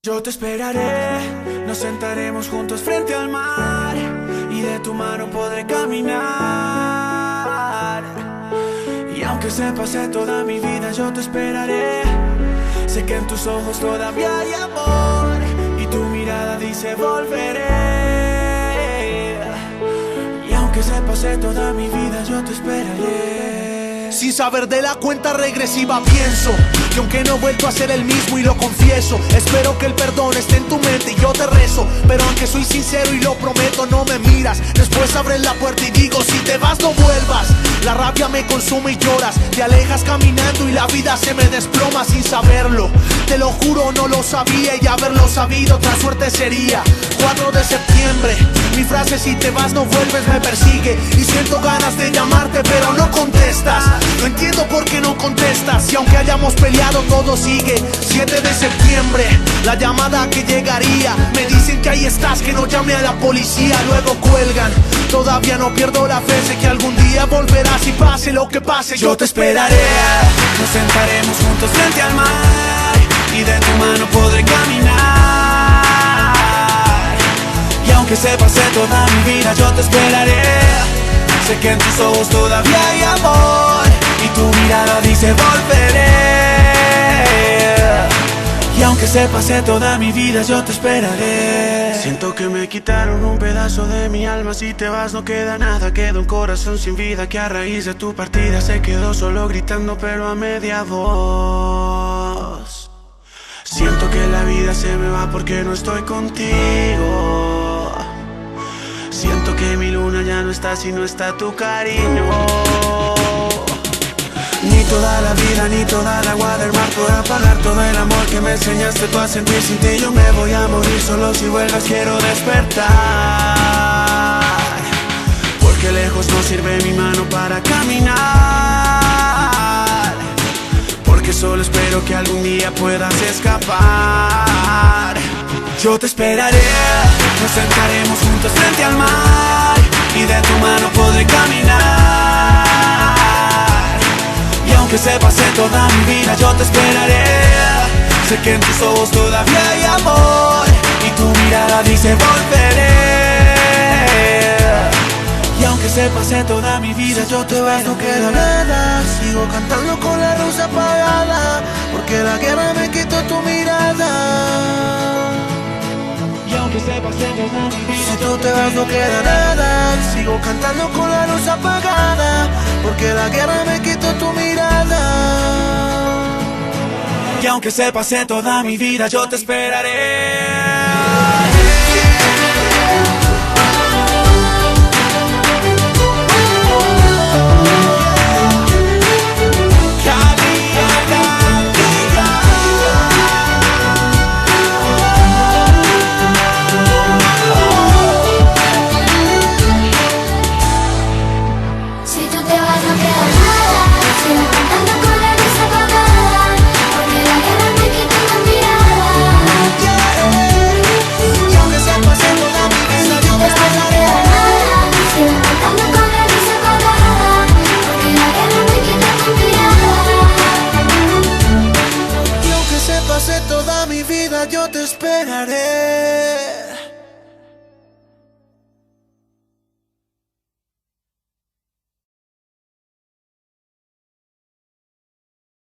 Yo te esperaré, nos sentaremos juntos frente al mar y de tu mano podré caminar. Y aunque se pase toda mi vida, yo te esperaré. Sé que en tus ojos todavía hay amor y tu mirada dice volveré. Y aunque se pase toda mi vida, yo te esperaré. Sin saber de la cuenta regresiva pienso que aunque no he vuelto a ser el mismo y lo confieso, espero que el perdón esté en tu mente y yo te rezo. Pero aunque soy sincero y lo prometo, no me miras. Después abres la puerta y digo, si te vas no vuelvas. La rabia me consume y lloras, te alejas caminando y la vida se me desploma sin saberlo. Te lo juro, no lo sabía y haberlo sabido otra suerte sería. 4 de septiembre, mi frase si te vas no vuelves me persigue. Y siento ganas de llamarte pero no contestas. No entiendo por qué no contestas y aunque hayamos peleado todo sigue. 7 de septiembre, la llamada que llegaría. Me dicen que ahí estás, que no llame a la policía. Luego cuelgan, todavía no pierdo la fe. Sé que algún día volverás y pase lo que pase yo te esperaré. Nos sentaremos juntos frente al mar y de tu mano podré caminar. Y aunque se pase toda mi vida, yo te esperaré. Sé que en tus ojos todavía hay amor y tu mirada dice volveré. Y aunque se pase toda mi vida, yo te esperaré. Siento que me quitaron un pedazo de mi alma. Si te vas no queda nada, queda un corazón sin vida que a raíz de tu partida se quedó solo gritando pero a media voz. Siento que la vida se me va porque no estoy contigo. Siento que mi luna ya no está si no está tu cariño. Ni toda la vida, ni toda el agua del mar podrá pagar todo el amor que me enseñaste tú a sentir. Sin ti yo me voy a morir, solo si vuelvas quiero despertar. Porque lejos no sirve mi mano para caminar. Porque solo espero que algún día puedas escapar. Yo te esperaré, nos sentaremos juntos frente al mar y de tu mano podré caminar. Y aunque se pase toda mi vida, yo te esperaré. Sé que en tus ojos todavía hay amor y tu mirada dice volveré. Y aunque se pase toda mi vida, yo te vas, no queda nada. Sigo cantando con la luz apagada, porque la guerra me quitó tu mirada. Y aunque se pase toda mi vida, si tú te vas no queda nada. Sigo cantando con la luz apagada, porque la guerra me quitó tu mirada. Y aunque se pase toda mi vida, yo te esperaré.